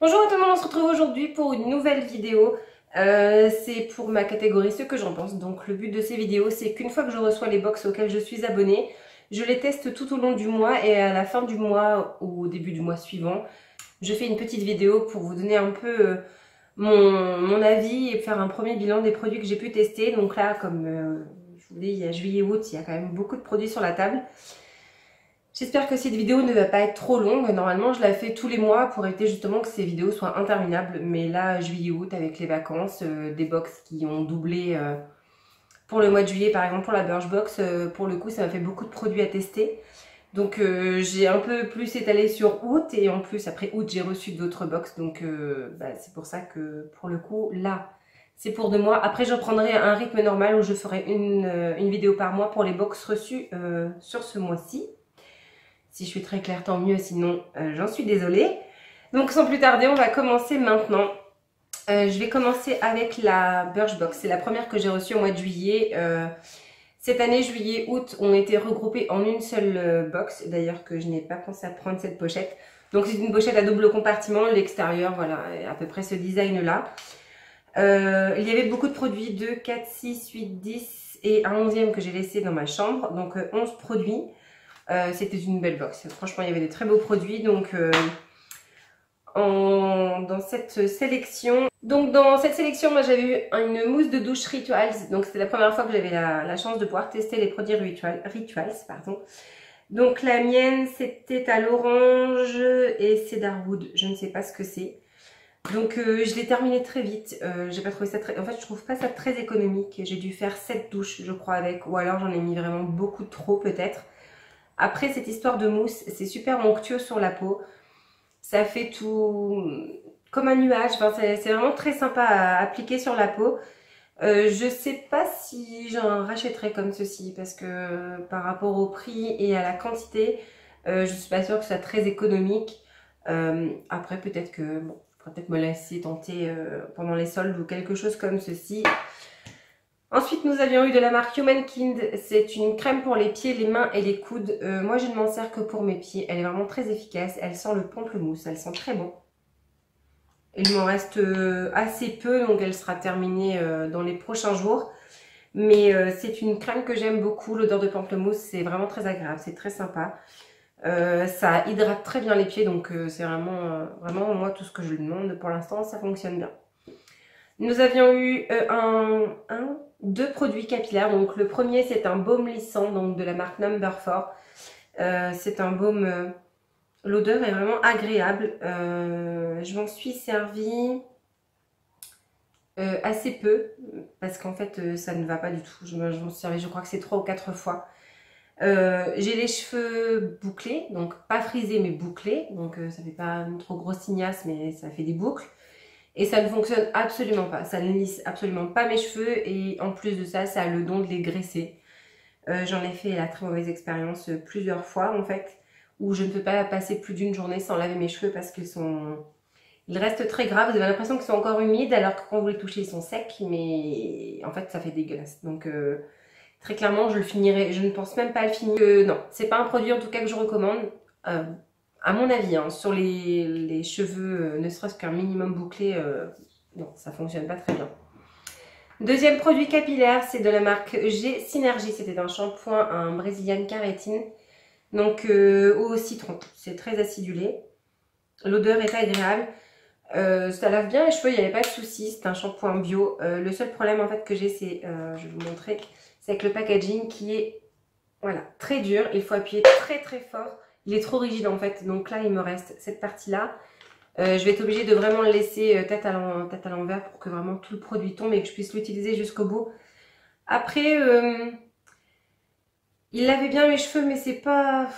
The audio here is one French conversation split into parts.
Bonjour à tout le monde, on se retrouve aujourd'hui pour une nouvelle vidéo. C'est pour ma catégorie ce que j'en pense. Donc le but de ces vidéos, c'est qu'une fois que je reçois les box auxquelles je suis abonnée, je les teste tout au long du mois et à la fin du mois ou au début du mois suivant, je fais une petite vidéo pour vous donner un peu mon avis et faire un premier bilan des produits que j'ai pu tester. Donc là, comme je vous dis, il y a juillet-août, il y a quand même beaucoup de produits sur la table. J'espère que cette vidéo ne va pas être trop longue. Normalement, je la fais tous les mois pour éviter justement que ces vidéos soient interminables. Mais là, juillet-août, avec les vacances, des box qui ont doublé pour le mois de juillet, par exemple pour la Birchbox, pour le coup, ça m'a fait beaucoup de produits à tester. Donc j'ai un peu plus étalé sur août et en plus, après août, j'ai reçu d'autres box. Donc c'est pour ça que pour le coup, là, c'est pour 2 mois. Après, je reprendrai un rythme normal où je ferai une vidéo par mois pour les box reçues sur ce mois-ci. Si je suis très claire, tant mieux, sinon j'en suis désolée. Donc sans plus tarder, on va commencer maintenant. Je vais commencer avec la Birchbox. C'est la première que j'ai reçue au mois de juillet. Cette année, juillet, août, ont été regroupés en une seule box. D'ailleurs que je n'ai pas pensé à prendre cette pochette. Donc c'est une pochette à double compartiment. L'extérieur, voilà, à peu près ce design-là. Il y avait beaucoup de produits, 2, 4, 6, 8, 10 et un 11e que j'ai laissé dans ma chambre. Donc 11 produits. C'était une belle box. Franchement, il y avait des très beaux produits. Donc, dans cette sélection, moi, j'avais eu une mousse de douche Rituals. Donc, c'était la première fois que j'avais la chance de pouvoir tester les produits Rituals, pardon. Donc, la mienne, c'était à l'orange et cedarwood. Je ne sais pas ce que c'est. Donc, je l'ai terminé très vite. J'ai pas trouvé ça très... En fait, je trouve pas ça très économique. J'ai dû faire 7 douches, je crois, avec. Ou alors, j'en ai mis vraiment beaucoup trop, peut-être. Après, cette histoire de mousse, c'est super onctueux sur la peau. Ça fait tout comme un nuage. Enfin, c'est vraiment très sympa à appliquer sur la peau. Je sais pas si j'en rachèterai comme ceci parce que par rapport au prix et à la quantité, je suis pas sûre que ce soit très économique. Après, peut-être que bon, je pourrais peut-être me laisser tenter pendant les soldes ou quelque chose comme ceci. Ensuite, nous avions eu de la marque Humankind. C'est une crème pour les pieds, les mains et les coudes. Moi, je ne m'en sers que pour mes pieds. Elle est vraiment très efficace. Elle sent le pamplemousse. Elle sent très bon. Il m'en reste assez peu, donc elle sera terminée dans les prochains jours. Mais c'est une crème que j'aime beaucoup. L'odeur de pamplemousse, c'est vraiment très agréable. C'est très sympa. Ça hydrate très bien les pieds, donc c'est vraiment moi tout ce que je lui demande. Pour l'instant, ça fonctionne bien. Nous avions eu deux produits capillaires. Donc le premier, c'est un baume lissant, donc de la marque Number 4. C'est un baume, l'odeur est vraiment agréable. Je m'en suis servi assez peu parce qu'en fait ça ne va pas du tout. Je m'en suis servi, je crois que c'est 3 ou 4 fois. J'ai les cheveux bouclés, donc pas frisés mais bouclés, donc ça fait pas une trop grosse tignasse mais ça fait des boucles. Et ça ne fonctionne absolument pas, ça ne lisse absolument pas mes cheveux et en plus de ça, ça a le don de les graisser. J'en ai fait la très mauvaise expérience plusieurs fois en fait, où je ne peux pas passer plus d'une journée sans laver mes cheveux parce ils restent très gras, vous avez l'impression qu'ils sont encore humides alors que quand vous les touchez ils sont secs, mais en fait ça fait dégueulasse. Donc très clairement je le finirai, je ne pense même pas le finir. Non, c'est pas un produit en tout cas que je recommande. À mon avis, hein, sur les cheveux, ne serait-ce qu'un minimum bouclé, non, ça fonctionne pas très bien. Deuxième produit capillaire, c'est de la marque G Synergie. C'était un shampoing, un Brazilian Keratin, donc au citron. C'est très acidulé. L'odeur est agréable. Ça lave bien les cheveux, il n'y avait pas de souci. C'est un shampoing bio. Le seul problème en fait que j'ai, c'est, je vais vous montrer, c'est avec le packaging qui est voilà, très dur. Il faut appuyer très très fort. Il est trop rigide en fait, donc là il me reste cette partie-là. Je vais être obligée de vraiment le laisser tête à l'envers pour que vraiment tout le produit tombe et que je puisse l'utiliser jusqu'au bout. Après, il lavait bien mes cheveux, mais c'est pas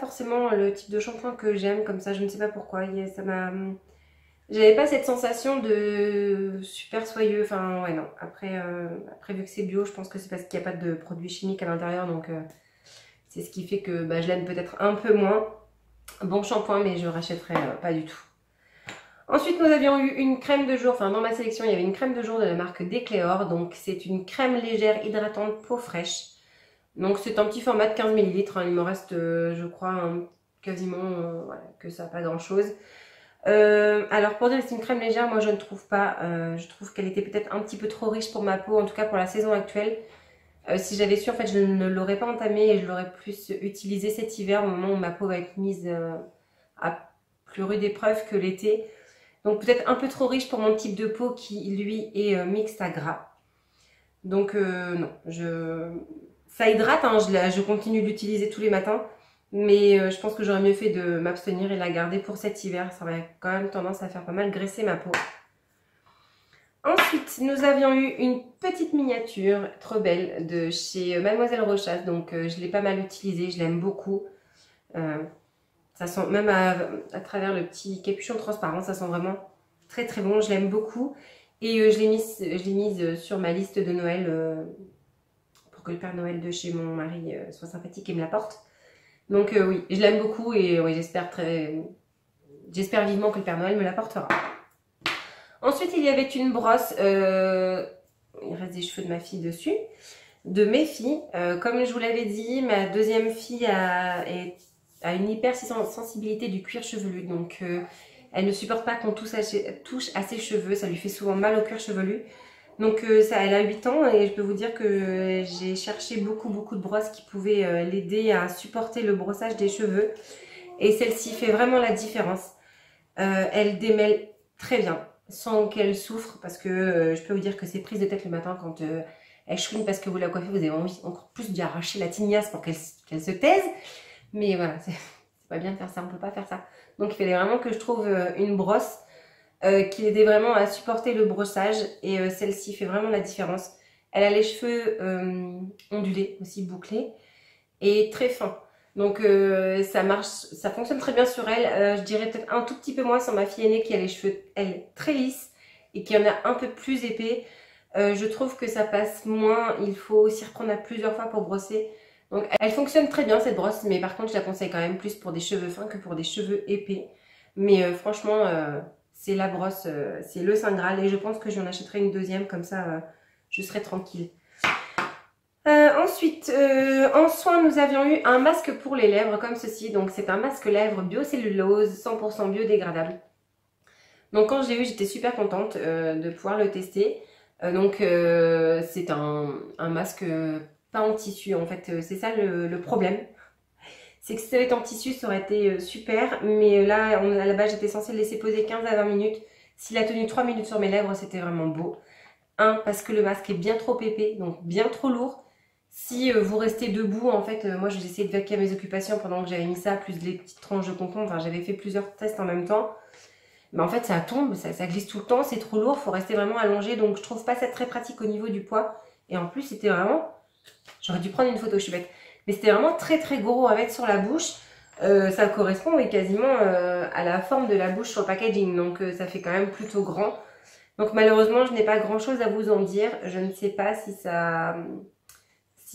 forcément le type de shampoing que j'aime comme ça. Je ne sais pas pourquoi. J'avais pas cette sensation de super soyeux. Enfin ouais non. Après vu que c'est bio, je pense que c'est parce qu'il n'y a pas de produits chimiques à l'intérieur, donc c'est ce qui fait que je l'aime peut-être un peu moins. Bon shampoing, mais je rachèterai pas du tout. Ensuite, nous avions eu une crème de jour. Enfin, dans ma sélection, il y avait une crème de jour de la marque Decléor. Donc, c'est une crème légère hydratante peau fraîche. Donc, c'est un petit format de 15 ml. Il me reste, je crois, quasiment voilà, que ça, pas grand-chose. Alors pour dire que c'est une crème légère, moi je ne trouve pas. Je trouve qu'elle était peut-être un petit peu trop riche pour ma peau, en tout cas pour la saison actuelle. Si j'avais su, en fait, je ne l'aurais pas entamée et je l'aurais plus utilisée cet hiver au moment où ma peau va être mise à plus rude épreuve que l'été. Donc peut-être un peu trop riche pour mon type de peau qui, lui, est mixte à gras. Donc non, ça hydrate, hein, je continue de l'utiliser tous les matins. Mais je pense que j'aurais mieux fait de m'abstenir et la garder pour cet hiver. Ça aurait quand même tendance à faire pas mal graisser ma peau. Ensuite, nous avions eu une petite miniature trop belle de chez Mademoiselle Rochas. Donc je l'ai pas mal utilisée, je l'aime beaucoup. Ça sent, même à travers le petit capuchon transparent, ça sent vraiment très très bon. Je l'aime beaucoup. Et je l'ai mise sur ma liste de Noël pour que le Père Noël de chez mon mari soit sympathique et me l'apporte. Donc oui, je l'aime beaucoup et oui, j'espère vivement que le Père Noël me l'apportera. Ensuite, il y avait une brosse, il reste des cheveux de ma fille dessus, de mes filles. Comme je vous l'avais dit, ma deuxième fille a une hypersensibilité du cuir chevelu. Donc elle ne supporte pas qu'on touche à ses cheveux, ça lui fait souvent mal au cuir chevelu. Donc elle a 8 ans et je peux vous dire que j'ai cherché beaucoup de brosses qui pouvaient l'aider à supporter le brossage des cheveux. Et celle-ci fait vraiment la différence. Elle démêle très bien, sans qu'elle souffre, parce que je peux vous dire que c'est prise de tête le matin quand elle chouine parce que vous la coiffez, vous avez envie encore plus d'y arracher la tignasse pour qu'elle se taise. Mais voilà, c'est pas bien de faire ça, on peut pas faire ça. Donc il fallait vraiment que je trouve une brosse qui l'aidait vraiment à supporter le brossage et celle-ci fait vraiment la différence. Elle a les cheveux ondulés, aussi bouclés et très fins. Donc ça marche, ça fonctionne très bien sur elle. Je dirais peut-être un tout petit peu moins sur ma fille aînée qui a les cheveux, elle, très lisses et qui en a un peu plus épais. Je trouve que ça passe moins, il faut s'y reprendre à plusieurs fois pour brosser. Donc elle fonctionne très bien cette brosse, mais par contre je la conseille quand même plus pour des cheveux fins que pour des cheveux épais. Mais franchement, c'est la brosse, c'est le Saint Graal et je pense que j'en achèterai une deuxième, comme ça je serai tranquille. Ensuite, en soins, nous avions eu un masque pour les lèvres comme ceci. Donc c'est un masque lèvres biocellulose 100% biodégradable. Donc quand je l'ai eu, j'étais super contente de pouvoir le tester. C'est un masque pas en tissu en fait, c'est ça le problème. C'est que si ça avait été en tissu, ça aurait été super. Mais là, à la base, j'étais censée le laisser poser 15 à 20 minutes. S'il a tenu 3 minutes sur mes lèvres, c'était vraiment beau. Parce que le masque est bien trop épais, donc bien trop lourd. Si vous restez debout, en fait, moi j'ai essayé de vaquer à mes occupations pendant que j'avais mis ça, plus les petites tranches de concombre. Enfin, j'avais fait plusieurs tests en même temps. Mais en fait, ça tombe, ça glisse tout le temps, c'est trop lourd, il faut rester vraiment allongé. Donc je trouve pas ça très pratique au niveau du poids. Et en plus, c'était vraiment... J'aurais dû prendre une photo, je suis bête. Mais c'était vraiment très gros à mettre sur la bouche. Ça correspond oui, quasiment à la forme de la bouche sur le packaging. Donc ça fait quand même plutôt grand. Donc malheureusement, je n'ai pas grand chose à vous en dire. Je ne sais pas si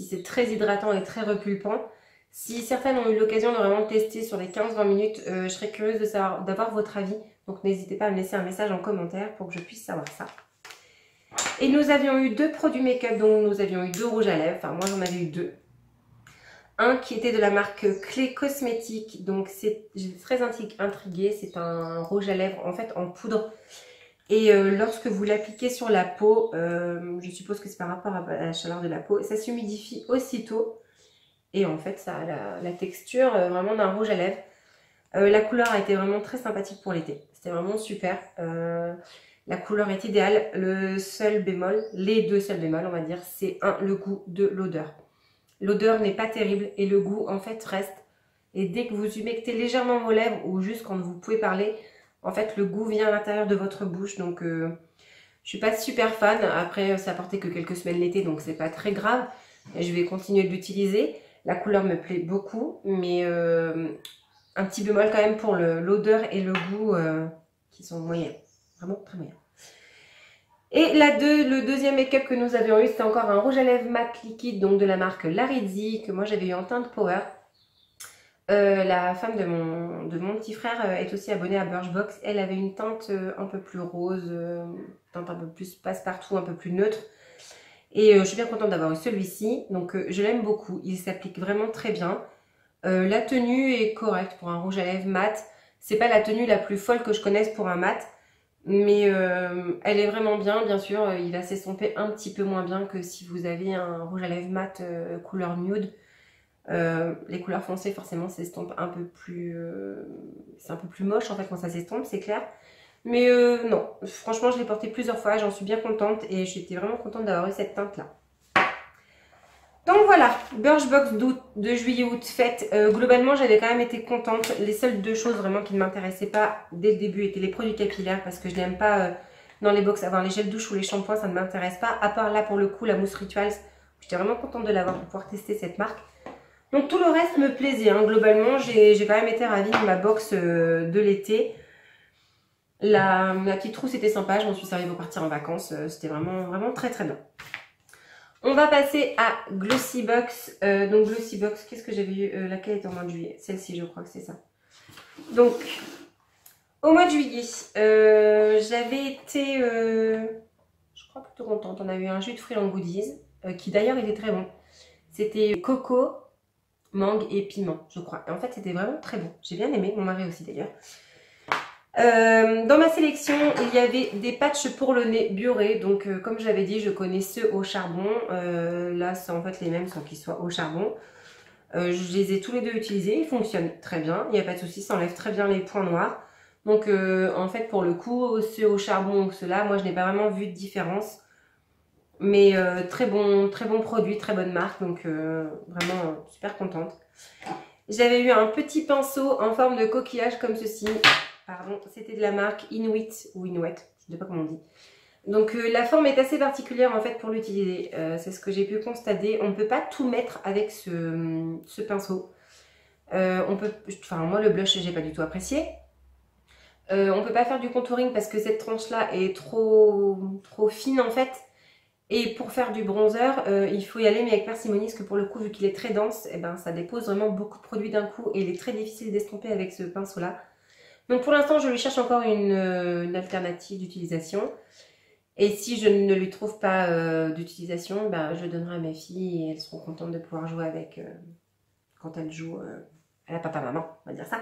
c'est très hydratant et très repulpant. Si certaines ont eu l'occasion de vraiment le tester sur les 15-20 minutes, je serais curieuse d'avoir votre avis. Donc n'hésitez pas à me laisser un message en commentaire pour que je puisse savoir ça. Et nous avions eu 2 produits make-up, donc nous avions eu 2 rouges à lèvres. Enfin moi j'en avais eu 2. Un qui était de la marque Clé Cosmétique. Donc j'étais très intriguée. C'est un rouge à lèvres en fait en poudre. Et lorsque vous l'appliquez sur la peau, je suppose que c'est par rapport à la chaleur de la peau, ça s'humidifie aussitôt. Et en fait, ça a la texture vraiment d'un rouge à lèvres. La couleur a été vraiment très sympathique pour l'été. C'était vraiment super. La couleur est idéale. Le seul bémol, les 2 seuls bémols, on va dire, c'est le goût de l'odeur. L'odeur n'est pas terrible et le goût, en fait, reste. Et dès que vous humectez légèrement vos lèvres ou juste quand vous pouvez parler, en fait, le goût vient à l'intérieur de votre bouche. Donc, je suis pas super fan. Après, ça a porté que quelques semaines l'été, donc c'est pas très grave. Et je vais continuer de l'utiliser. La couleur me plaît beaucoup, mais un petit bémol quand même pour l'odeur et le goût qui sont moyens. Vraiment très moyens. Et le deuxième make-up que nous avions eu, c'était encore un rouge à lèvres mat liquide, donc de la marque Larizzi, que moi j'avais eu en teinte Power. La femme de mon petit frère est aussi abonnée à Birchbox. Elle avait une teinte un peu plus rose, teinte un peu plus passe-partout, un peu plus neutre. Et je suis bien contente d'avoir eu celui-ci. Donc je l'aime beaucoup, il s'applique vraiment très bien. La tenue est correcte pour un rouge à lèvres mat. C'est pas la tenue la plus folle que je connaisse pour un mat, mais elle est vraiment bien. Bien sûr, il va s'estomper un petit peu moins bien que si vous avez un rouge à lèvres mat couleur nude. Les couleurs foncées, forcément, s'estompent un peu plus... c'est un peu plus moche en fait quand ça s'estompe, c'est clair. Mais non, franchement, je l'ai porté plusieurs fois, j'en suis bien contente et j'étais vraiment contente d'avoir eu cette teinte-là. Donc voilà, Birchbox de juillet-août faite. Globalement, j'avais quand même été contente. Les seules deux choses vraiment qui ne m'intéressaient pas dès le début étaient les produits capillaires parce que je n'aime pas dans les box avoir les gels douche ou les shampoings, ça ne m'intéresse pas. À part là, pour le coup, la mousse Rituals, j'étais vraiment contente de l'avoir pour pouvoir tester cette marque. Donc tout le reste me plaisait, hein. Globalement, j'ai quand même été ravie de ma box de l'été. La petite trousse était sympa, je m'en suis servi pour partir en vacances, c'était vraiment très très bien. On va passer à Glossybox. Donc Glossybox, qu'est-ce que j'avais eu laquelle était au mois de juillet? Celle-ci, je crois que c'est ça. Donc, au mois de juillet, j'avais été, je crois, plutôt contente. On a eu un jus de fruits en goodies, qui d'ailleurs était très bon. C'était coco, mangue et piment, je crois. Et en fait, c'était vraiment très bon. J'ai bien aimé, mon mari aussi d'ailleurs. Dans ma sélection, il y avait des patchs pour le nez Bioré. Donc, comme j'avais dit, je connais ceux au charbon. Là, c'est en fait les mêmes sans qu'ils soient au charbon. Je les ai tous les deux utilisés. Ils fonctionnent très bien. Il n'y a pas de souci. Ça enlève très bien les points noirs. Donc, en fait, pour le coup, ceux au charbon ou ceux-là, moi, je n'ai pas vraiment vu de différence. Mais très bon produit, très bonne marque. Donc, vraiment super contente. J'avais eu un petit pinceau en forme de coquillage comme ceci. Pardon, c'était de la marque Inuit ou Inuit, je ne sais pas comment on dit. Donc la forme est assez particulière en fait pour l'utiliser, c'est ce que j'ai pu constater. On ne peut pas tout mettre avec ce pinceau. Moi le blush j'ai pas du tout apprécié. On ne peut pas faire du contouring parce que cette tranche là est trop fine en fait. Et pour faire du bronzer, il faut y aller mais avec parcimonie parce que pour le coup vu qu'il est très dense, eh ben, ça dépose vraiment beaucoup de produits d'un coup et il est très difficile d'estomper avec ce pinceau là. Donc pour l'instant, je lui cherche encore une alternative d'utilisation. Et si je ne lui trouve pas d'utilisation, bah, je le donnerai à mes filles et elles seront contentes de pouvoir jouer avec quand elles jouent à la papa-maman, on va dire ça.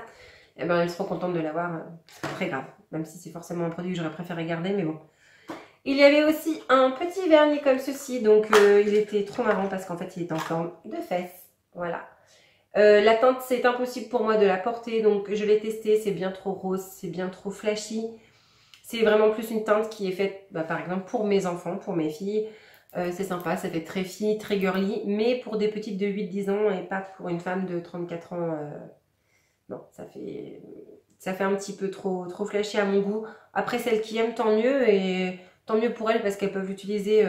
Et ben, elles seront contentes de l'avoir, c'est pas très grave. Même si c'est forcément un produit que j'aurais préféré garder, mais bon. Il y avait aussi un petit vernis comme ceci, donc il était trop marrant parce qu'en fait il est en forme de fesses. Voilà. La teinte, c'est impossible pour moi de la porter, donc je l'ai testé, c'est bien trop rose, c'est bien trop flashy. C'est vraiment plus une teinte qui est faite, par exemple, pour mes enfants, pour mes filles. C'est sympa, ça fait très fille, très girly, mais pour des petites de 8-10 ans et pas pour une femme de 34 ans. Non, ça fait un petit peu trop flashy à mon goût. Après, celles qui aiment, tant mieux, et tant mieux pour elles parce qu'elles peuvent l'utiliser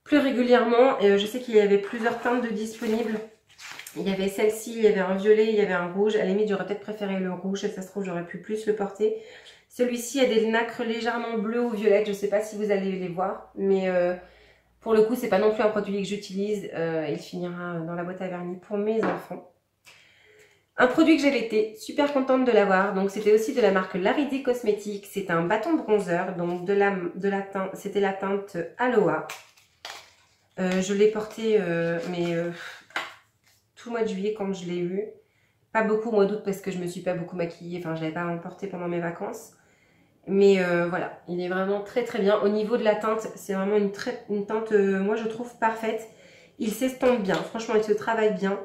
plus régulièrement. Et je sais qu'il y avait plusieurs teintes de disponibles. Il y avait celle-ci, il y avait un violet, il y avait un rouge. À la limite, j'aurais peut-être préféré le rouge. Et ça se trouve, j'aurais pu plus le porter. Celui-ci a des nacres légèrement bleues ou violettes. Je ne sais pas si vous allez les voir. Mais pour le coup, c'est pas non plus un produit que j'utilise. Il finira dans la boîte à vernis pour mes enfants. Un produit que j'avais été super contente de l'avoir. Donc, c'était aussi de la marque Laridi Cosmetics. C'est un bâton bronzer. Donc, c'était la teinte Aloha. Je l'ai porté, tout le mois de juillet quand je l'ai eu. Pas beaucoup au mois d'août parce que je me suis pas beaucoup maquillée. Enfin, je l'avais pas emporté pendant mes vacances. Mais voilà, il est vraiment très très bien. Au niveau de la teinte, c'est vraiment une teinte, moi je trouve parfaite. Il s'estompe bien. Franchement, il se travaille bien.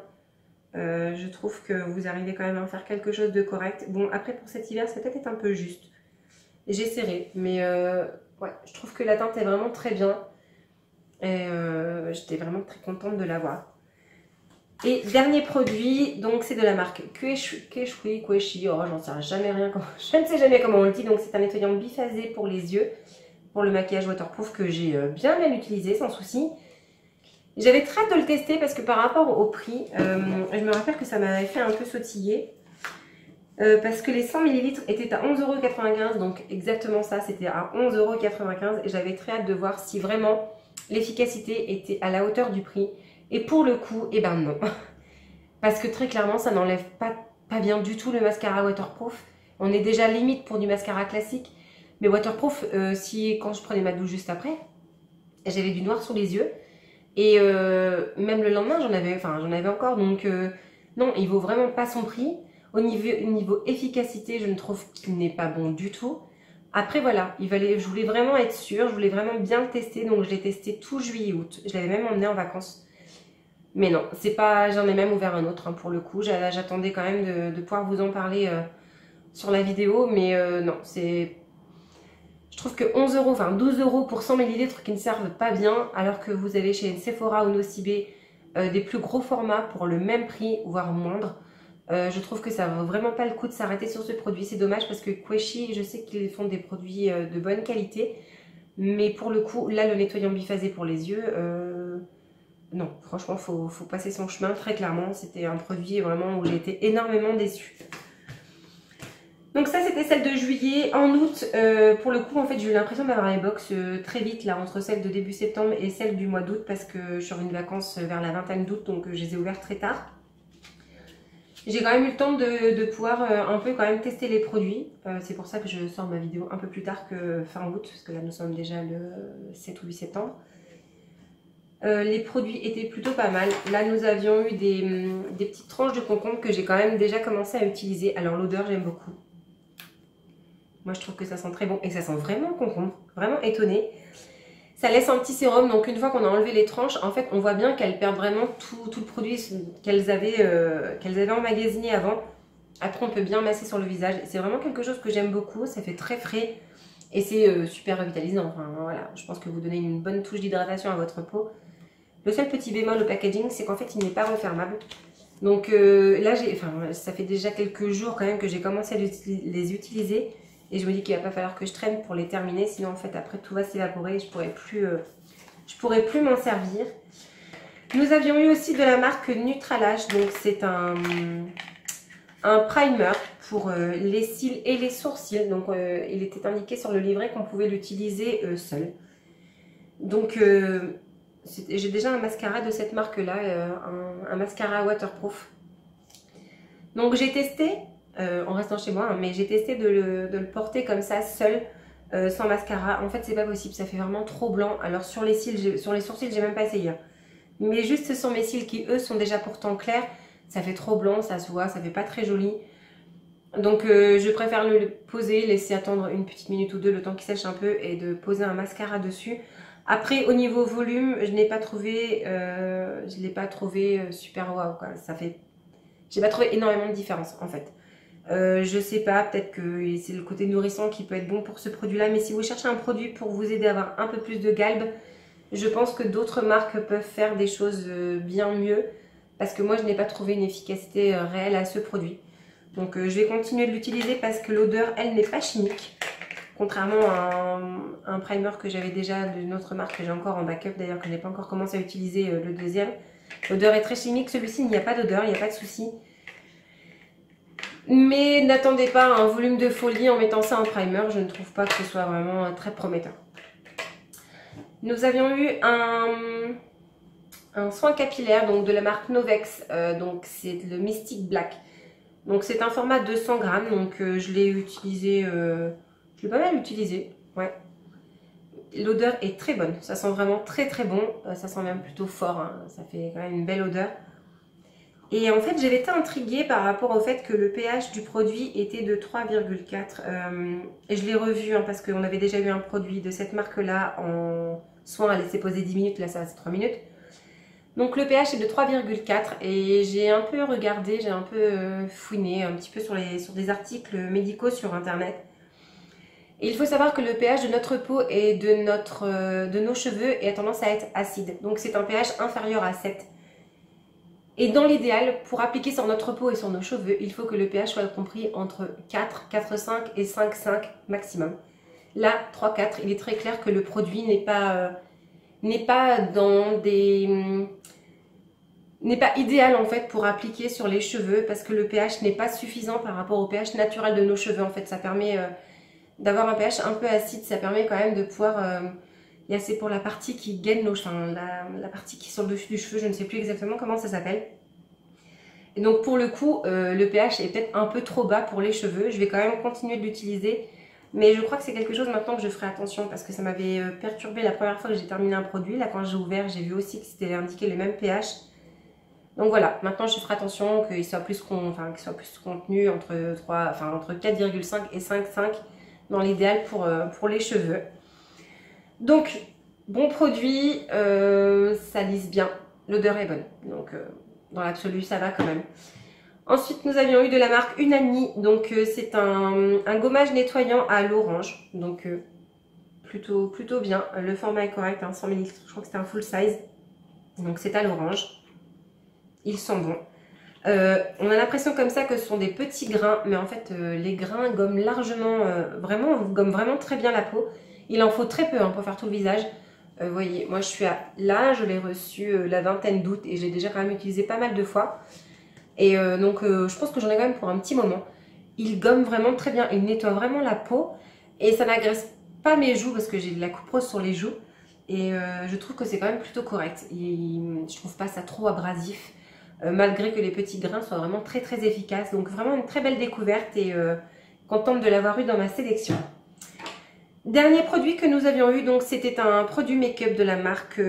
Je trouve que vous arrivez quand même à en faire quelque chose de correct. Bon, après pour cet hiver, ça peut-être un peu juste. J'ai serré. Mais ouais, je trouve que la teinte est vraiment très bien. Et j'étais vraiment très contente de l'avoir. Et dernier produit, donc c'est de la marque Quechi, oh j'en sais jamais rien, je ne sais jamais comment on le dit, donc c'est un nettoyant biphasé pour les yeux, pour le maquillage waterproof que j'ai bien utilisé sans souci. J'avais très hâte de le tester parce que par rapport au prix, je me rappelle que ça m'avait fait un peu sautiller. Parce que les 100 ml étaient à 11,95 €, donc exactement ça, c'était à 11,95 € et j'avais très hâte de voir si vraiment l'efficacité était à la hauteur du prix. Et pour le coup, eh ben non. Parce que très clairement, ça n'enlève pas bien du tout le mascara waterproof. On est déjà limite pour du mascara classique. Mais waterproof, quand je prenais ma douche juste après, j'avais du noir sous les yeux. Et même le lendemain, j'en avais encore. Donc non, il vaut vraiment pas son prix. Au niveau efficacité, je ne trouve qu'il n'est pas bon du tout. Après voilà, je voulais vraiment être sûre, je voulais vraiment bien le tester, donc je l'ai testé tout juillet-août. Je l'avais même emmené en vacances. Mais non, c'est pas, j'en ai même ouvert un autre hein, pour le coup. J'attendais quand même de pouvoir vous en parler sur la vidéo, mais non, c'est... Je trouve que 11 €, enfin 12 € pour 100 ml qui ne servent pas bien, alors que vous avez chez Sephora ou Nocibé des plus gros formats pour le même prix, voire moindre. Je trouve que ça vaut vraiment pas le coup de s'arrêter sur ce produit. C'est dommage parce que Queshi, je sais qu'ils font des produits de bonne qualité. Mais pour le coup, là, le nettoyant biphasé pour les yeux, non, franchement, faut passer son chemin, très clairement. C'était un produit vraiment où j'ai été énormément déçue. Donc ça, c'était celle de juillet. En août, pour le coup, en fait, j'ai eu l'impression d'avoir les box très vite, là, entre celle de début septembre et celle du mois d'août, parce que je suis revenue de vacances vers la vingtaine d'août, donc je les ai ouvertes très tard. J'ai quand même eu le temps de pouvoir un peu quand même tester les produits. C'est pour ça que je sors ma vidéo un peu plus tard que fin août, parce que là, nous sommes déjà le 7 ou 8 septembre. Les produits étaient plutôt pas mal. Là, nous avions eu des petites tranches de concombre que j'ai quand même déjà commencé à utiliser. Alors, l'odeur, j'aime beaucoup. Moi, je trouve que ça sent très bon et ça sent vraiment le concombre. Vraiment étonnée. Ça laisse un petit sérum. Donc, une fois qu'on a enlevé les tranches, en fait, on voit bien qu'elles perdent vraiment tout le produit qu'elles avaient emmagasiné avant. Après, on peut bien masser sur le visage. C'est vraiment quelque chose que j'aime beaucoup. Ça fait très frais et c'est super revitalisant. Enfin, voilà. Je pense que vous donnez une bonne touche d'hydratation à votre peau. Le seul petit bémol au packaging, c'est qu'en fait, il n'est pas refermable. Donc là, ça fait déjà quelques jours quand même que j'ai commencé à les utiliser. Et je me dis qu'il va pas falloir que je traîne pour les terminer. Sinon, en fait, après, tout va s'évaporer et je pourrais plus m'en servir. Nous avions eu aussi de la marque Nutralash. Donc, c'est un primer pour les cils et les sourcils. Donc, il était indiqué sur le livret qu'on pouvait l'utiliser seul. Donc... j'ai déjà un mascara de cette marque là, un mascara waterproof. Donc j'ai testé, en restant chez moi, hein, mais j'ai testé de le porter comme ça, seul, sans mascara. En fait c'est pas possible, ça fait vraiment trop blanc. Alors sur les cils, sur les sourcils j'ai même pas essayé. Hein. Mais juste sur mes cils qui eux sont déjà pourtant clairs, ça fait trop blanc, ça se voit, ça fait pas très joli. Donc je préfère le poser, laisser attendre une petite minute ou deux le temps qu'il sèche un peu et de poser un mascara dessus. Après, au niveau volume, je l'ai pas trouvé super waouh quoi. J'ai pas trouvé énormément de différence en fait. Je sais pas, peut-être que c'est le côté nourrissant qui peut être bon pour ce produit-là, mais si vous cherchez un produit pour vous aider à avoir un peu plus de galbe, je pense que d'autres marques peuvent faire des choses bien mieux, parce que moi je n'ai pas trouvé une efficacité réelle à ce produit. Donc je vais continuer de l'utiliser parce que l'odeur, elle, n'est pas chimique. Contrairement à un primer que j'avais déjà d'une autre marque que j'ai encore en backup, d'ailleurs que je n'ai pas encore commencé à utiliser le deuxième. L'odeur est très chimique, celui-ci il n'y a pas d'odeur, il n'y a pas de souci. Mais n'attendez pas un volume de folie en mettant ça en primer, je ne trouve pas que ce soit vraiment très prometteur. Nous avions eu un soin capillaire donc de la marque Novex, donc c'est le Mystic Black. Donc c'est un format 200 grammes, donc je l'ai utilisé... je l'ai pas mal utilisé, ouais. L'odeur est très bonne, ça sent vraiment très très bon. Ça sent même plutôt fort, hein. Ça fait quand même une belle odeur. Et en fait, j'avais été intriguée par rapport au fait que le pH du produit était de 3,4. Et je l'ai revu hein, parce qu'on avait déjà eu un produit de cette marque-là en soin à laisser poser 10 minutes, là ça c'est 3 minutes. Donc le pH est de 3,4 et j'ai un peu regardé, j'ai un peu fouiné un petit peu sur des articles médicaux sur internet. Et il faut savoir que le pH de notre peau et de nos cheveux a tendance à être acide. Donc c'est un pH inférieur à 7. Et dans l'idéal, pour appliquer sur notre peau et sur nos cheveux, il faut que le pH soit compris entre 4, 4,5 et 5,5 maximum. Là, 3,4, il est très clair que le produit n'est pas idéal en fait pour appliquer sur les cheveux parce que le pH n'est pas suffisant par rapport au pH naturel de nos cheveux. En fait, ça permet d'avoir un pH un peu acide, ça permet quand même de pouvoir... Là, c'est pour la partie qui gaine la partie qui est sur le dessus du cheveu, je ne sais plus exactement comment ça s'appelle. Et donc pour le coup, le pH est peut-être un peu trop bas pour les cheveux. Je vais quand même continuer de l'utiliser. Mais je crois que c'est quelque chose maintenant que je ferai attention parce que ça m'avait perturbé la première fois que j'ai terminé un produit. Là quand j'ai ouvert, j'ai vu aussi que c'était indiqué le même pH. Donc voilà, maintenant je ferai attention qu'il soit plus contenu entre 4,5 et 5,5 dans l'idéal pour les cheveux. Donc bon produit, ça lisse bien, l'odeur est bonne, donc dans l'absolu ça va quand même. Ensuite nous avions eu de la marque Unani, donc c'est un gommage nettoyant à l'orange, donc plutôt bien, le format est correct, hein, 100 ml, je crois que c'est un full size, donc c'est à l'orange, ils sont bons. On a l'impression comme ça que ce sont des petits grains, mais en fait les grains gomment largement, gomment vraiment très bien la peau. Il en faut très peu hein, pour faire tout le visage. Vous voyez, moi je suis là, je l'ai reçu la 20aine d'août et j'ai déjà quand même utilisé pas mal de fois. Et donc je pense que j'en ai quand même pour un petit moment. Il gomme vraiment très bien, il nettoie vraiment la peau et ça n'agresse pas mes joues parce que j'ai de la coupe rose sur les joues. Et je trouve que c'est quand même plutôt correct. Je trouve pas ça trop abrasif. Malgré que les petits grains soient vraiment très efficaces. Donc vraiment une très belle découverte et contente de l'avoir eu dans ma sélection. Dernier produit que nous avions eu, donc c'était un produit make-up de la marque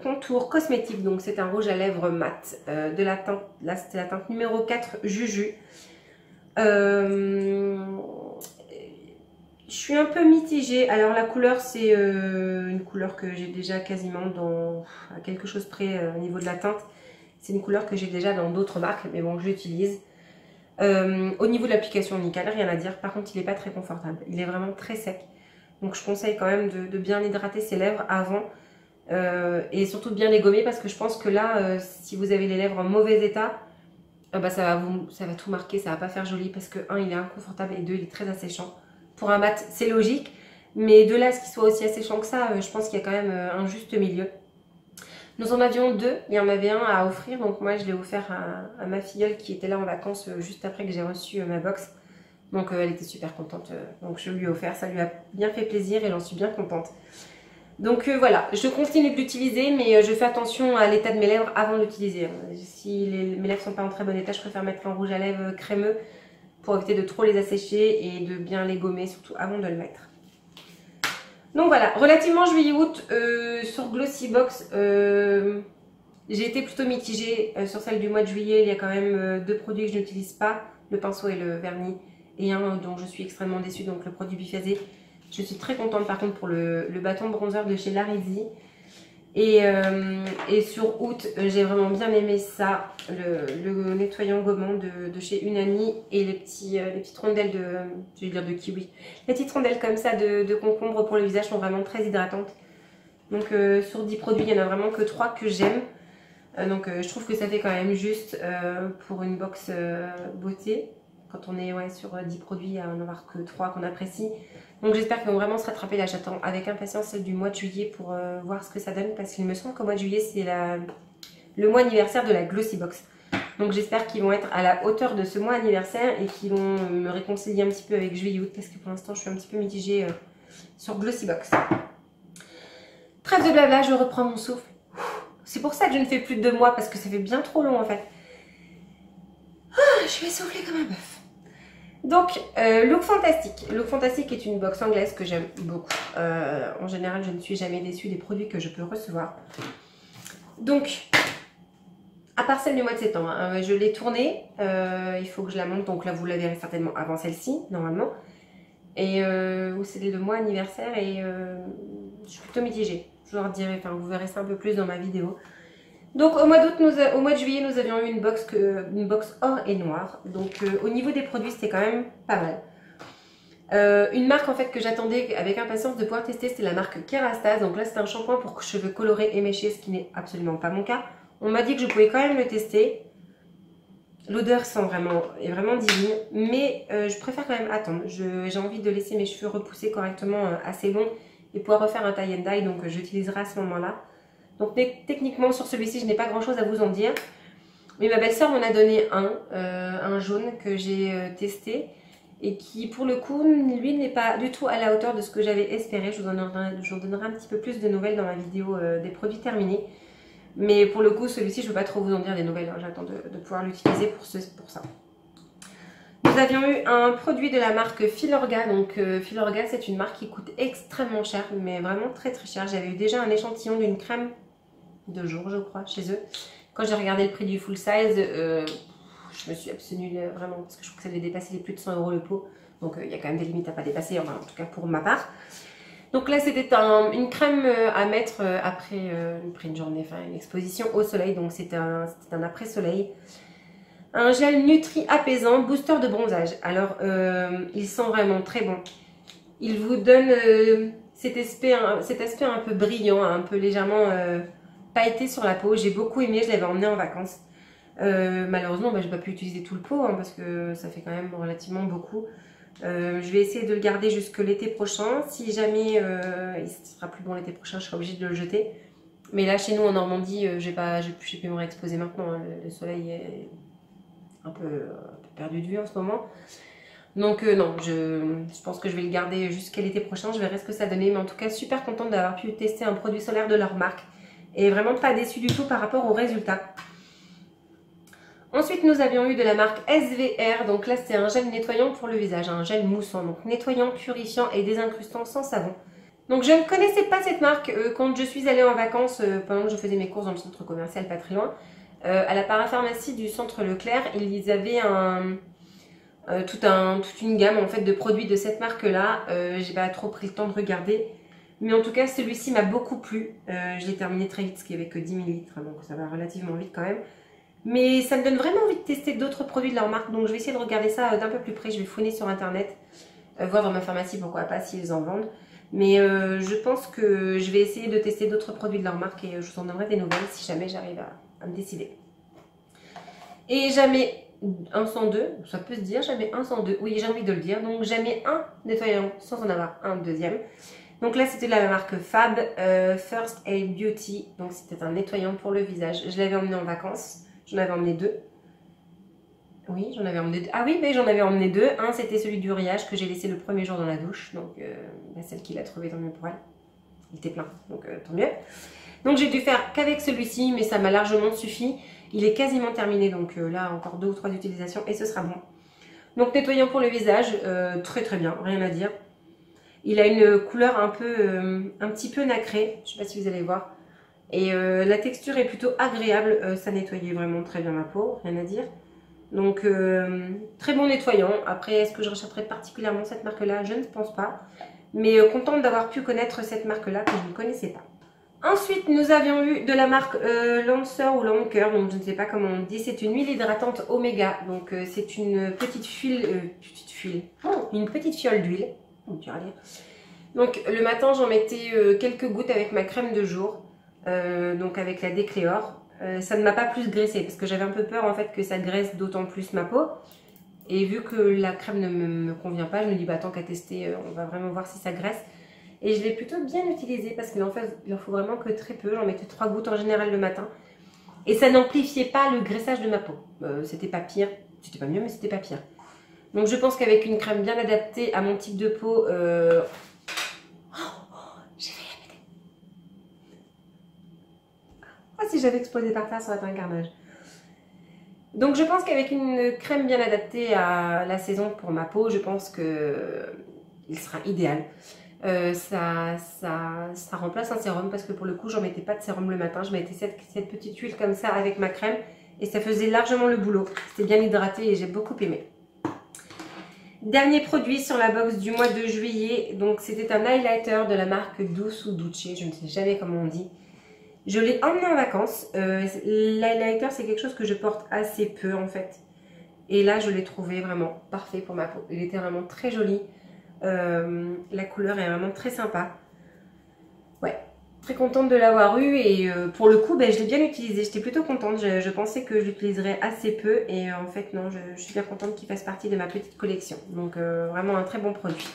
Contour Cosmétique. Donc c'est un rouge à lèvres mat de la teinte, là c'était la teinte numéro 4 Juju. Je suis un peu mitigée. Alors la couleur c'est une couleur que j'ai déjà quasiment à quelque chose près au niveau de la teinte. C'est une couleur que j'ai déjà dans d'autres marques, mais bon, j'utilise. Au niveau de l'application, nickel, rien à dire. Par contre, il n'est pas très confortable. Il est vraiment très sec. Donc, je conseille quand même de bien hydrater ses lèvres avant. Et surtout de bien les gommer parce que je pense que là, si vous avez les lèvres en mauvais état, bah, ça va tout marquer. Ça va pas faire joli parce que 1, il est inconfortable et 2, il est très asséchant. Pour un mat, c'est logique. Mais de là à ce qu'il soit aussi asséchant que ça, je pense qu'il y a quand même un juste milieu. Nous en avions 2, il y en avait un à offrir, donc moi je l'ai offert à ma filleule qui était là en vacances juste après que j'ai reçu ma box. Donc elle était super contente, donc je lui ai offert, ça lui a bien fait plaisir et j'en suis bien contente. Donc voilà, je continue de l'utiliser mais je fais attention à l'état de mes lèvres avant d'utiliser. Si mes lèvres sont pas en très bon état, je préfère mettre un rouge à lèvres crémeux pour éviter de trop les assécher et de bien les gommer surtout avant de le mettre. Donc voilà, relativement juillet-août, sur Glossybox, j'ai été plutôt mitigée sur celle du mois de juillet. Il y a quand même 2 produits que je n'utilise pas, le pinceau et le vernis, et un dont je suis extrêmement déçue, donc le produit biphasé. Je suis très contente par contre pour le bâton bronzer de chez Larizzi. Et sur août, j'ai vraiment bien aimé ça, le nettoyant gommant de chez Unani et les petites rondelles de kiwi. Les petites rondelles comme ça de concombre pour le visage sont vraiment très hydratantes. Donc sur 10 produits, il n'y en a vraiment que 3 que j'aime. Donc je trouve que ça fait quand même juste pour une box beauté. Quand on est sur 10 produits, à n'en avoir que 3 qu'on apprécie. Donc j'espère qu'ils vont vraiment se rattraper là. J'attends avec impatience celle du mois de juillet pour voir ce que ça donne. Parce qu'il me semble qu'au mois de juillet, c'est le mois anniversaire de la Glossybox. Donc j'espère qu'ils vont être à la hauteur de ce mois anniversaire et qu'ils vont me réconcilier un petit peu avec juillet-août. Parce que pour l'instant, je suis un petit peu mitigée sur Glossybox. Trêve de blabla, je reprends mon souffle. C'est pour ça que je ne fais plus de 2 mois parce que ça fait bien trop long en fait. Je vais souffler comme un bœuf. Donc, Look Fantastic. Look Fantastic est une box anglaise que j'aime beaucoup. En général, je ne suis jamais déçue des produits que je peux recevoir. Donc, à part celle du mois de septembre, hein, je l'ai tournée. Il faut que je la monte. Donc là, vous la verrez certainement avant celle-ci, normalement. Et c'est le mois anniversaire et je suis plutôt mitigée. Je vous redirai, enfin, vous verrez ça un peu plus dans ma vidéo. Donc au mois de juillet, nous avions eu une box or et noir. Donc au niveau des produits, c'était quand même pas mal. Une marque en fait que j'attendais avec impatience de pouvoir tester, c'est la marque Kerastase. Donc là, c'est un shampoing pour cheveux colorés et méchés, ce qui n'est absolument pas mon cas. On m'a dit que je pouvais quand même le tester. L'odeur est vraiment divine, mais je préfère quand même attendre. J'ai envie de laisser mes cheveux repousser correctement assez long et pouvoir refaire un tie and dye, donc j'utiliserai à ce moment-là. Donc techniquement sur celui-ci je n'ai pas grand chose à vous en dire. Mais ma belle-sœur m'en a donné un jaune que j'ai testé. Et qui pour le coup lui n'est pas du tout à la hauteur de ce que j'avais espéré. Je vous en donnerai un petit peu plus de nouvelles dans ma vidéo des produits terminés. Mais pour le coup celui-ci je ne veux pas trop vous en dire des nouvelles. Hein. J'attends de pouvoir l'utiliser pour ça. Nous avions eu un produit de la marque Filorga. Donc Filorga c'est une marque qui coûte extrêmement cher. Mais vraiment très cher. J'avais eu déjà un échantillon d'une crème de jour je crois chez eux Quand j'ai regardé le prix du full size, je me suis abstenue vraiment parce que je trouve que ça devait dépasser les plus de 100 € le pot. Donc il y a quand même des limites à pas dépasser, enfin, en tout cas pour ma part. Donc là c'était une crème à mettre après une journée, enfin une exposition au soleil. Donc c'était un après-soleil. Un gel Nutri apaisant, booster de bronzage. Alors il sent vraiment très bon. Il vous donne cet aspect un peu brillant, un peu légèrement pailleté sur la peau. J'ai beaucoup aimé, je l'avais emmené en vacances. Malheureusement, je n'ai pas pu utiliser tout le pot hein, parce que ça fait quand même relativement beaucoup. Je vais essayer de le garder jusque l'été prochain. Si jamais il sera plus bon l'été prochain, je serai obligée de le jeter. Mais là, chez nous en Normandie, j'ai pu me réexposer maintenant. Hein. Le soleil est un peu perdu de vue en ce moment. Donc non, je pense que je vais le garder jusqu'à l'été prochain. Je verrai ce que ça donnait. Mais en tout cas, super contente d'avoir pu tester un produit solaire de leur marque. Et vraiment pas déçue du tout par rapport aux résultats. Ensuite, nous avions eu de la marque SVR. Donc là, c'est un gel nettoyant pour le visage. Un gel moussant. Donc nettoyant, purifiant et désincrustant sans savon. Donc je ne connaissais pas cette marque quand je suis allée en vacances pendant que je faisais mes courses dans le centre commercial pas très loin. À la parapharmacie du centre Leclerc, ils avaient toute une gamme en fait de produits de cette marque là. J'ai pas trop pris le temps de regarder, mais en tout cas celui-ci m'a beaucoup plu. Je l'ai terminé très vite parce qu'il n'y avait que 10 ml, donc ça va relativement vite quand même. Mais ça me donne vraiment envie de tester d'autres produits de leur marque, donc je vais essayer de regarder ça d'un peu plus près. Je vais fouiner sur internet, voir dans ma pharmacie pourquoi pas s'ils en vendent. Mais je pense que je vais essayer de tester d'autres produits de leur marque et je vous en donnerai des nouvelles si jamais j'arrive à me décider. Et jamais un sans deux, ça peut se dire, jamais un sans deux, oui j'ai envie de le dire, donc jamais un nettoyant sans en avoir un deuxième. Donc là c'était de la marque Fab, First Aid Beauty, donc c'était un nettoyant pour le visage. Je l'avais emmené en vacances, j'en avais emmené deux. Oui, j'en avais emmené deux. Ah oui, mais j'en avais emmené deux. Un, c'était celui du Riage que j'ai laissé le premier jour dans la douche. Donc, celle qui l'a trouvé, tant mieux pour elle. Il était plein, donc tant mieux. Donc, j'ai dû faire qu'avec celui-ci, mais ça m'a largement suffi. Il est quasiment terminé, donc là, encore 2 ou 3 utilisations et ce sera bon. Donc, nettoyant pour le visage, très très bien, rien à dire. Il a une couleur un petit peu nacrée. Je ne sais pas si vous allez voir. Et la texture est plutôt agréable. Ça nettoyait vraiment très bien ma peau, rien à dire. Donc très bon nettoyant. Après est-ce que je rechercherais particulièrement cette marque là? Je ne pense pas. Mais contente d'avoir pu connaître cette marque là que je ne connaissais pas. Ensuite nous avions eu de la marque Lancer ou Lancer, donc je ne sais pas comment on dit. C'est une huile hydratante Oméga. Donc c'est une petite fiole d'huile. Donc le matin j'en mettais quelques gouttes avec ma crème de jour. Donc avec la Décléor. Ça ne m'a pas plus graissé parce que j'avais un peu peur en fait que ça graisse d'autant plus ma peau. Et vu que la crème ne me convient pas, je me dis bah tant qu'à tester, on va vraiment voir si ça graisse. Et je l'ai plutôt bien utilisé parce qu'en fait il en faut vraiment que très peu. J'en mettais 3 gouttes en général le matin. Et ça n'amplifiait pas le graissage de ma peau. C'était pas pire, c'était pas mieux mais c'était pas pire. Donc je pense qu'avec une crème bien adaptée à mon type de peau... si j'avais explosé par terre, ça aurait été un carnage. Donc je pense qu'avec une crème bien adaptée à la saison pour ma peau, je pense qu'il sera idéal. Ça remplace un sérum parce que pour le coup, j'en mettais pas de sérum le matin. Je mettais cette petite huile comme ça avec ma crème et ça faisait largement le boulot. C'était bien hydraté et j'ai beaucoup aimé. Dernier produit sur la box du mois de juillet. Donc c'était un highlighter de la marque Douce ou Duce, je ne sais jamais comment on dit. Je l'ai emmené en vacances. L'highlighter, c'est quelque chose que je porte assez peu en fait. Et là, je l'ai trouvé vraiment parfait pour ma peau. Il était vraiment très joli. La couleur est vraiment très sympa. Ouais, très contente de l'avoir eu. Et pour le coup, je l'ai bien utilisé. J'étais plutôt contente. Je pensais que je l'utiliserais assez peu. Et en fait, non, je suis bien contente qu'il fasse partie de ma petite collection. Donc, vraiment un très bon produit.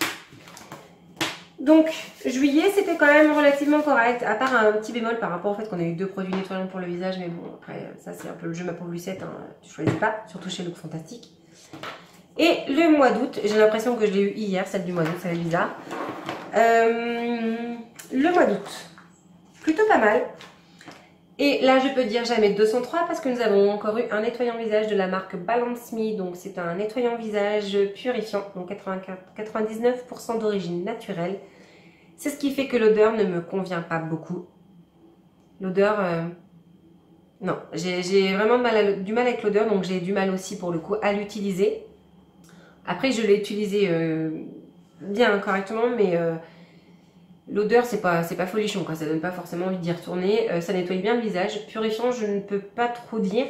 Donc, juillet, c'était quand même relativement correct, à part un petit bémol par rapport au fait qu'on a eu 2 produits nettoyants pour le visage, mais bon, après, ça c'est un peu le jeu ma pauvre Lucette, hein, tu choisis pas, surtout chez Look Fantastique. Et le mois d'août, j'ai l'impression que je l'ai eu hier, celle du mois d'août, ça va être bizarre. Le mois d'août, plutôt pas mal. Et là, je peux dire jamais 203 parce que nous avons encore eu un nettoyant visage de la marque Balance Me. Donc, c'est un nettoyant visage purifiant, donc 99% d'origine naturelle. C'est ce qui fait que l'odeur ne me convient pas beaucoup. L'odeur Non, j'ai vraiment du mal avec l'odeur, donc j'ai du mal aussi pour le coup à l'utiliser. Après, je l'ai utilisé bien, correctement, mais l'odeur, c'est pas folichon, quoi. Ça donne pas forcément envie d'y retourner. Ça nettoie bien le visage. Purifiant, je ne peux pas trop dire.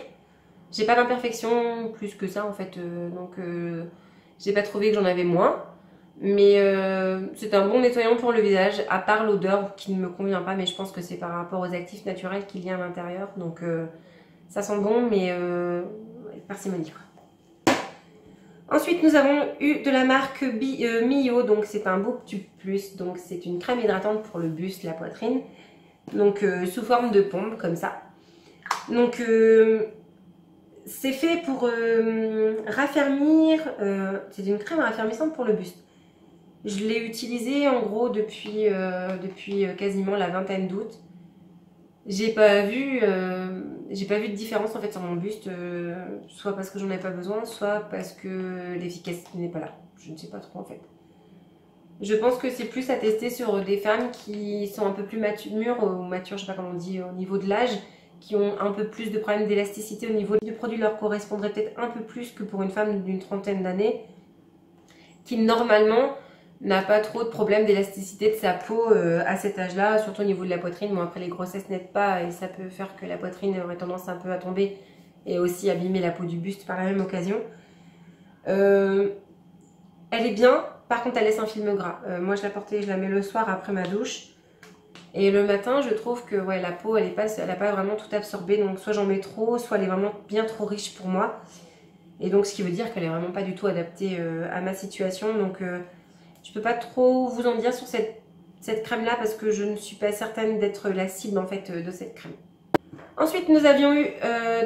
J'ai pas d'imperfection plus que ça, en fait. Donc, j'ai pas trouvé que j'en avais moins. Mais c'est un bon nettoyant pour le visage, à part l'odeur qui ne me convient pas. Mais je pense que c'est par rapport aux actifs naturels qu'il y a à l'intérieur. Donc, ça sent bon, mais parcimonie, quoi. Ensuite, nous avons eu de la marque Mio, donc c'est un Booktube Plus, donc c'est une crème hydratante pour le buste, la poitrine, donc sous forme de pompe, comme ça. Donc, c'est fait pour raffermir, c'est une crème raffermissante pour le buste. Je l'ai utilisée en gros depuis quasiment la vingtaine d'août. J'ai pas vu de différence en fait sur mon buste, soit parce que j'en ai pas besoin, soit parce que l'efficacité n'est pas là. Je ne sais pas trop en fait. Je pense que c'est plus à tester sur des femmes qui sont un peu plus mûres ou matures, je sais pas comment on dit, au niveau de l'âge, qui ont un peu plus de problèmes d'élasticité au niveau du produit, leur correspondrait peut-être un peu plus que pour une femme d'une trentaine d'années, qui normalement n'a pas trop de problèmes d'élasticité de sa peau à cet âge-là, surtout au niveau de la poitrine. Bon, après les grossesses n'aident pas et ça peut faire que la poitrine aurait tendance un peu à tomber et aussi abîmer la peau du buste par la même occasion. Elle est bien, par contre elle laisse un film gras. Moi je la portais, je la mets le soir après ma douche et le matin je trouve que ouais, la peau elle n'a pas vraiment tout absorbé, donc soit j'en mets trop, soit elle est vraiment bien trop riche pour moi. Et donc ce qui veut dire qu'elle est vraiment pas du tout adaptée à ma situation, donc je peux pas trop vous en dire sur cette crème là parce que je ne suis pas certaine d'être la cible en fait de cette crème. Ensuite nous avions eu,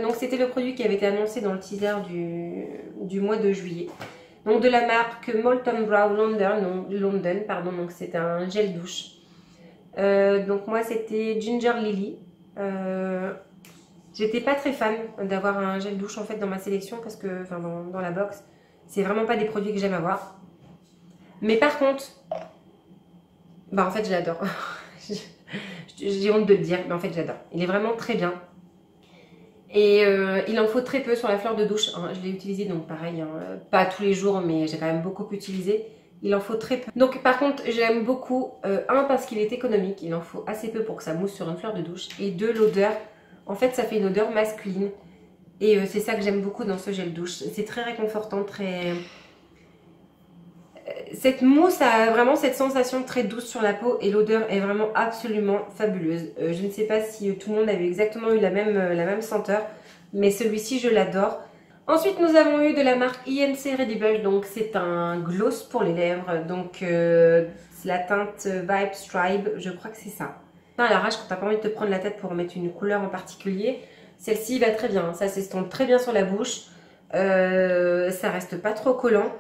donc c'était le produit qui avait été annoncé dans le teaser du mois de juillet. Donc de la marque Molton Brow London, pardon, donc c'est un gel douche. Donc moi c'était Ginger Lily. J'étais pas très fan d'avoir un gel douche en fait dans ma sélection parce que, enfin dans la box, c'est vraiment pas des produits que j'aime avoir. Mais par contre, bah en fait je l'adore. J'ai honte de le dire, mais en fait j'adore. Il est vraiment très bien. Et il en faut très peu sur la fleur de douche. Hein. Je l'ai utilisé donc pareil, hein, pas tous les jours, mais j'ai quand même beaucoup utilisé. Il en faut très peu. Donc par contre j'aime beaucoup, un parce qu'il est économique, il en faut assez peu pour que ça mousse sur une fleur de douche. Et deux, l'odeur, en fait ça fait une odeur masculine. Et c'est ça que j'aime beaucoup dans ce gel douche. C'est très réconfortant, très... Cette mousse a vraiment cette sensation très douce sur la peau et l'odeur est vraiment absolument fabuleuse. Je ne sais pas si tout le monde avait exactement eu la même senteur, mais celui-ci je l'adore. Ensuite nous avons eu de la marque INC Redible, donc c'est un gloss pour les lèvres, donc c'est la teinte Vibe Stripe, je crois que c'est ça. À l'arrache quand t'as pas envie de te prendre la tête pour mettre une couleur en particulier, celle-ci va très bien, ça s'estompe très bien sur la bouche, ça reste pas trop collant.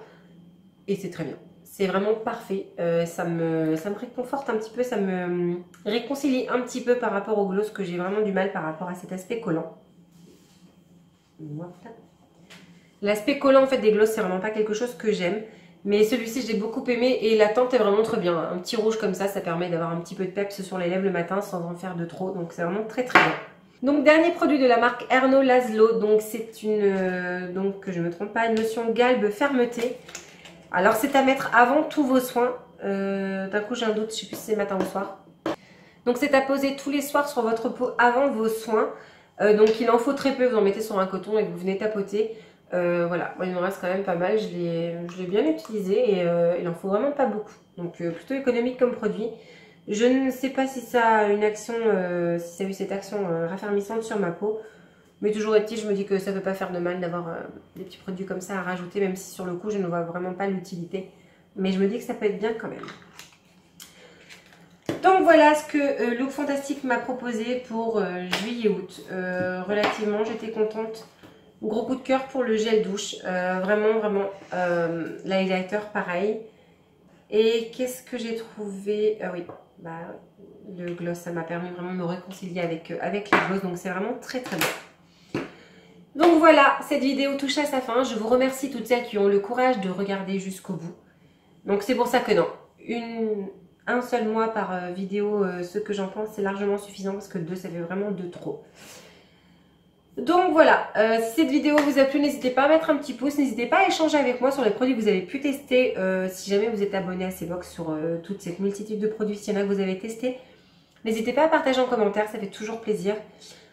Et c'est très bien. C'est vraiment parfait. Ça me réconforte un petit peu. Ça me réconcilie un petit peu par rapport au gloss que j'ai vraiment du mal par rapport à cet aspect collant. Voilà. L'aspect collant en fait des gloss, c'est vraiment pas quelque chose que j'aime. Mais celui-ci, je l'ai beaucoup aimé et la teinte est vraiment très bien. Un petit rouge comme ça permet d'avoir un petit peu de peps sur les lèvres le matin sans en faire de trop. Donc c'est vraiment très très bien. Donc dernier produit de la marque Erno Laszlo. Donc c'est une, donc que je ne me trompe pas, une lotion galbe fermeté. Alors c'est à mettre avant tous vos soins. D'un coup j'ai un doute, je ne sais plus si c'est matin ou soir. Donc c'est à poser tous les soirs sur votre peau avant vos soins. Donc il en faut très peu, vous en mettez sur un coton et vous venez tapoter. Voilà, moi, il me reste quand même pas mal, je l'ai bien utilisé et il en faut vraiment pas beaucoup. Donc plutôt économique comme produit. Je ne sais pas si ça a une action, si ça a eu cette action raffermissante sur ma peau. Mais toujours est-il, je me dis que ça ne peut pas faire de mal d'avoir des petits produits comme ça à rajouter, même si sur le coup je ne vois vraiment pas l'utilité. Mais je me dis que ça peut être bien quand même. Donc voilà ce que Look Fantastic m'a proposé pour juillet-août. Relativement, j'étais contente. Gros coup de cœur pour le gel douche. Vraiment. L'highlighter pareil. Et qu'est-ce que j'ai trouvé? Oui, bah, le gloss, ça m'a permis vraiment de me réconcilier avec les gloss. Donc c'est vraiment très très bien. Donc voilà, cette vidéo touche à sa fin. Je vous remercie toutes celles qui ont le courage de regarder jusqu'au bout. Donc c'est pour ça que non, un seul mois par vidéo, ce que j'en pense, c'est largement suffisant parce que deux, ça fait vraiment de trop. Donc voilà, si cette vidéo vous a plu, n'hésitez pas à mettre un petit pouce, n'hésitez pas à échanger avec moi sur les produits que vous avez pu tester. Si jamais vous êtes abonné à ces box sur toute cette multitude de produits, s'il y en a que vous avez testé, n'hésitez pas à partager en commentaire, ça fait toujours plaisir.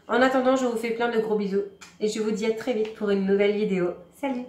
En attendant, je vous fais plein de gros bisous et je vous dis à très vite pour une nouvelle vidéo. Salut!